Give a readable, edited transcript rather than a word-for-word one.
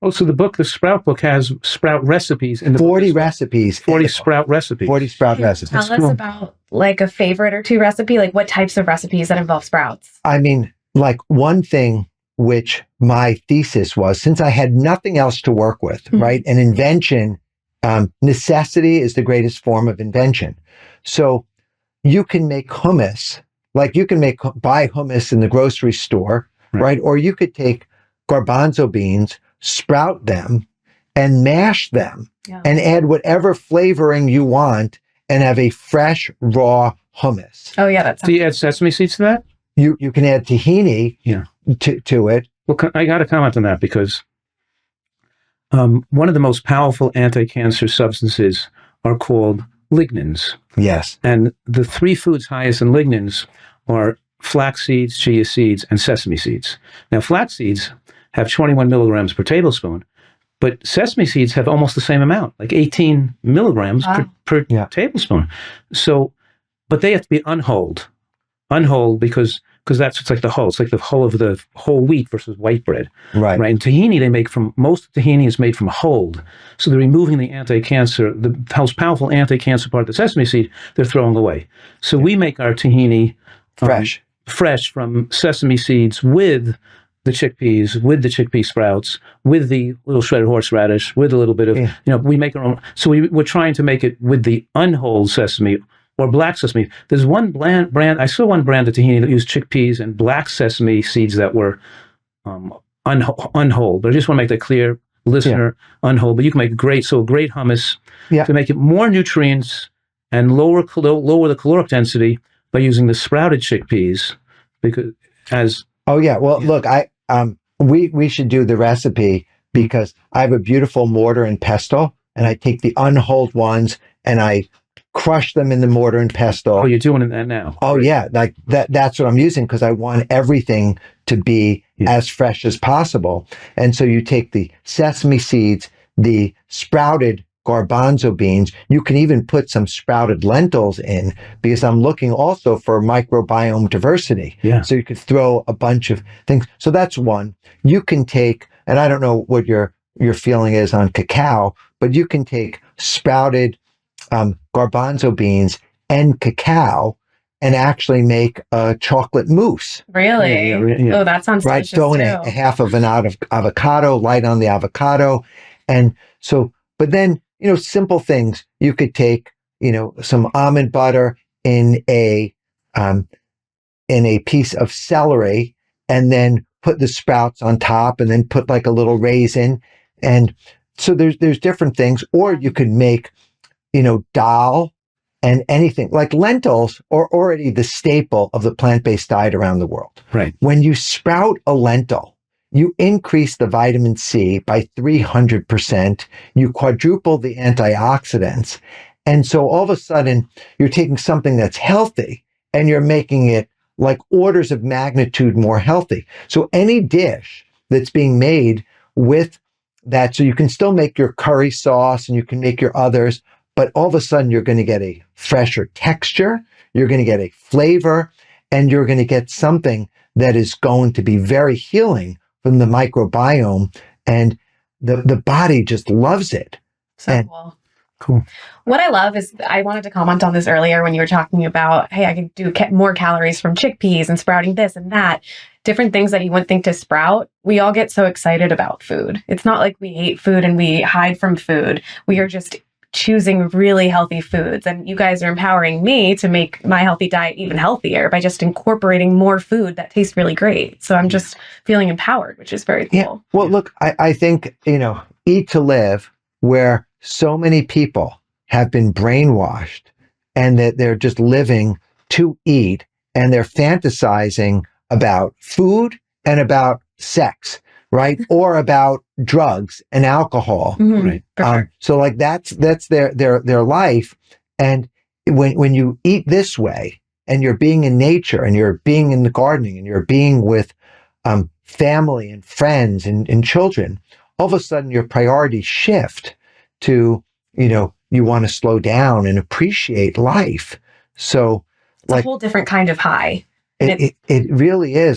Oh, so the Sprout book has sprout recipes in the 40 recipes. 40 sprout recipes. 40 sprout recipes. Tell us about like a favorite or two recipe, like what types of recipes that involve sprouts. I mean, like one thing which my thesis was, since I had nothing else to work with, right? An invention, necessity is the greatest form of invention. So you can make hummus, like you can buy hummus in the grocery store, right? Or you could take garbanzo beans, sprout them, and mash them, and add whatever flavoring you want, and have a fresh, raw hummus. Oh yeah, that's. Do you add sesame seeds to that? You can add tahini to it. Well, I got to comment on that because one of the most powerful anti-cancer substances are called lignans. Yes. And the three foods highest in lignans are flax seeds, chia seeds, and sesame seeds. Now, flax seeds have 21 milligrams per tablespoon, but sesame seeds have almost the same amount, like 18 milligrams per tablespoon. So, but they have to be unhulled because that's it's like the hull. It's like the hull of the whole wheat versus white bread. Right. And tahini most tahini is made from hulled. So they're removing the anti-cancer, the most powerful anti-cancer part of the sesame seed, they're throwing away. So we make our tahini fresh from sesame seeds with the chickpeas, with the chickpea sprouts, with the little shredded horseradish, with a little bit of, we make our own. So we're trying to make it with the unhulled sesame or black sesame. There's one brand, I saw one brand of tahini that used chickpeas and black sesame seeds that were unhulled. But I just want to make that clear, listener, unhulled. But you can make great hummus to make it more nutrients and lower the caloric density by using the sprouted chickpeas. Look, we should do the recipe because I have a beautiful mortar and pestle, and I take the unhulled ones and I crush them in the mortar and pestle. Oh, you're doing that now? Oh, yeah. Like that's what I'm using because I want everything to be as fresh as possible. And so you take the sesame seeds, the sprouted garbanzo beans. You can even put some sprouted lentils in because I'm looking also for microbiome diversity. Yeah. So you could throw a bunch of things. So that's one. You can take, and I don't know what your feeling is on cacao, but you can take sprouted garbanzo beans and cacao and actually make a chocolate mousse. Really? Yeah. Oh, that sounds delicious. Throw in a half of an avocado, light on the avocado. And so, but then, simple things. You could take, some almond butter in a piece of celery and then put the sprouts on top and then put like a little raisin. And so there's different things. Or you could make, dal and anything like lentils are already the staple of the plant-based diet around the world. Right. When you sprout a lentil, you increase the vitamin C by 300%. You quadruple the antioxidants. And so all of a sudden, you're taking something that's healthy and you're making it like orders of magnitude more healthy. So any dish that's being made with that, so you can still make your curry sauce and you can make your others, but all of a sudden you're going to get a fresher texture, you're going to get a flavor, and you're going to get something that is going to be very healing from the microbiome, and the body just loves it. So cool. What I love is, I wanted to comment on this earlier when you were talking about, hey, I can do more calories from chickpeas and sprouting this and that, different things that you wouldn't think to sprout. We all get so excited about food. It's not like we hate food and we hide from food. We are just choosing really healthy foods. And you guys are empowering me to make my healthy diet even healthier by just incorporating more food that tastes really great. So I'm just feeling empowered, which is very cool. Yeah. Well, look, I think, eat to live, where so many people have been brainwashed and that they're just living to eat and they're fantasizing about food and about sex, right? Or about drugs and alcohol. Right. So like that's their life. And when you eat this way and you're being in nature and you're being in the gardening and you're being with family and friends and children, all of a sudden your priorities shift to, you want to slow down and appreciate life. So it's a whole different kind of high. It really is.